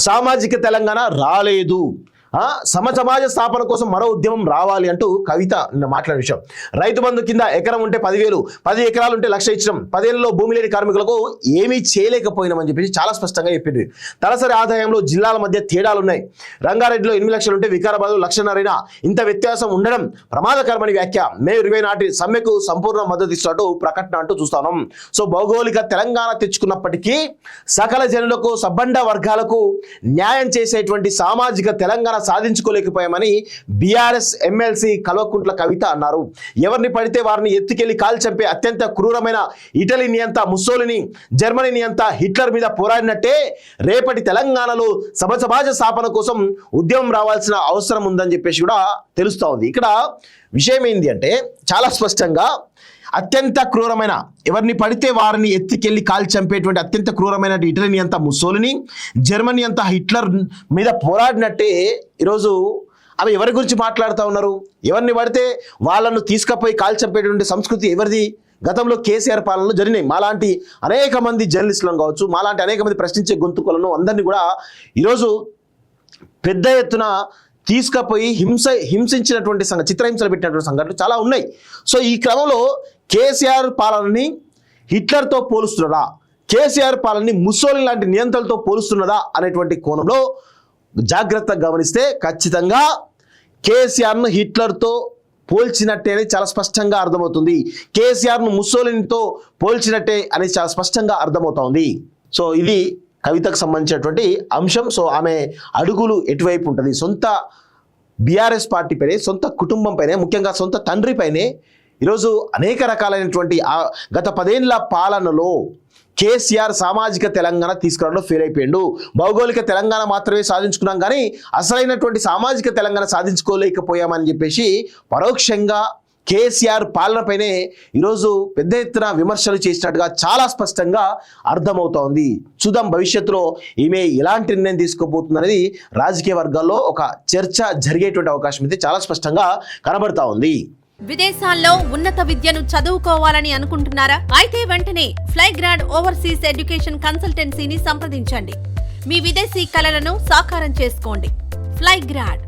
సామాజిక తెలంగాణ రాలేదు, సమాజ స్థాపన కోసం మరో ఉద్యమం రావాలి అంటూ కవిత మాట్లాడిన విషయం. రైతు బంధు కింద ఎకరం ఉంటే 10,000, 10 ఎకరాలు ఉంటే 1,00,000 ఇచ్చడం, 10 ఏళ్లలో భూమి లేని కార్మికులకు ఏమీ చేయలేకపోయినామని చెప్పేసి చాలా స్పష్టంగా చెప్పింది. తలసరి ఆదాయంలో జిల్లాల మధ్య తేడాలు ఉన్నాయి. రంగారెడ్డిలో 8 లక్షలు ఉంటే వికారాబాద్ 1,50,000. ఇంత వ్యత్యాసం ఉండడం ప్రమాదకరమని వ్యాఖ్య. మే 20 నాటి సమ్మెకు సంపూర్ణ మద్దతు ఇస్తున్నట్టు ప్రకటన అంటూ చూస్తాం. సో భౌగోళిక తెలంగాణ తెచ్చుకున్నప్పటికీ సకల జనులకు, సబ్బండ వర్గాలకు న్యాయం చేసేటువంటి సామాజిక తెలంగాణ సాధించుకోలేకపోయామని బీఆర్ఎస్ ఎమ్మెల్సీ కల్వకుంట్ల కవిత అన్నారు. ఎవరిని పడితే వారిని ఎత్తుకెళ్లి కాల్ చంపే అత్యంత క్రూరమైన ఇటలీ నియంత ముస్సోలిని, జర్మనీ నియంత హిట్లర్ మీద పోరాడినట్టే రేపటి తెలంగాణలో సమాజ స్థాపన కోసం ఉద్యమం రావాల్సిన అవసరం ఉందని చెప్పేసి కూడా తెలుస్తూ ఉంది. ఇక్కడ విషయం ఏంటి అంటే చాలా స్పష్టంగా అత్యంత క్రూరమైన, ఎవరిని పడితే వారిని ఎత్తికెళ్లి కాల్ చంపేటువంటి అత్యంత క్రూరమైన ఇటలీ అంత ముస్సోలిని, జర్మనీ అంత హిట్లర్ మీద పోరాడినట్టే ఈరోజు అవి ఎవరి గురించి మాట్లాడుతూ ఉన్నారు? ఎవరిని పడితే వాళ్ళను తీసుకుపోయి కాల్ చంపేటువంటి సంస్కృతి ఎవరిది? గతంలో కేసీఆర్ పాలనలో జరిగినాయి. మాలాంటి అనేక మంది జర్నలిస్టులను కావచ్చు, మాలాంటి అనేక మంది ప్రశ్నించే గొంతుకులను అందరినీ కూడా ఈరోజు పెద్ద ఎత్తున తీసుకుపోయి హింసించినటువంటి చిత్రహింసలు పెట్టినటువంటి సంఘటనలు చాలా ఉన్నాయి. సో ఈ క్రమంలో కేసీఆర్ పాలనని హిట్లర్తో పోలుస్తున్నదా, కేసీఆర్ పాలనని ముస్సోలిని లాంటి నియంత్రణలతో పోలుస్తున్నదా అనేటువంటి కోణంలో జాగ్రత్తగా గమనిస్తే ఖచ్చితంగా కేసీఆర్ను హిట్లర్తో పోల్చినట్టే అనేది చాలా స్పష్టంగా అర్థమవుతుంది. కేసీఆర్ను ముస్సోలినితో పోల్చినట్టే అనేది చాలా స్పష్టంగా అర్థమవుతోంది. సో ఇది కవితకు సంబంధించినటువంటి అంశం. సో ఆమె అడుగులు ఎటువైపు ఉంటుంది? సొంత బీఆర్ఎస్ పార్టీ పైనే, సొంత కుటుంబం పైనే, ముఖ్యంగా సొంత తండ్రి పైనే ఈరోజు అనేక రకాలైనటువంటి గత 10 ఏళ్ల పాలనలో కేసీఆర్ సామాజిక తెలంగాణ తీసుకురావడంలో ఫెయిల్ అయిపోయాడు. భౌగోళిక తెలంగాణ మాత్రమే సాధించుకున్నాం కానీ అసలైనటువంటి సామాజిక తెలంగాణ సాధించుకోలేకపోయామని చెప్పేసి పరోక్షంగా కేసీఆర్ పాలనపైనే ఈరోజు పెద్ద ఎత్తున విమర్శలు చేసినట్టుగా చాలా స్పష్టంగా అర్థమవుతోంది. చూద్దాం భవిష్యత్తులో ఈమె ఎలాంటి నిర్ణయం తీసుకోబోతుంది అనేది రాజకీయ వర్గాల్లో ఒక చర్చ జరిగేటువంటి అవకాశం అయితే చాలా స్పష్టంగా కనబడతా ఉంది. విదేశాల్లో ఉన్నత విద్యను చదువుకోవాలని అనుకుంటున్నారా? అయితే వెంటనే ఫ్లైగ్రాడ్ ఓవర్సీస్ ఎడ్యుకేషన్ కన్సల్టెన్సీని సంప్రదించండి. మీ విదేశీ కలలను సాకారం చేసుకోండి. ఫ్లైగ్రాడ్.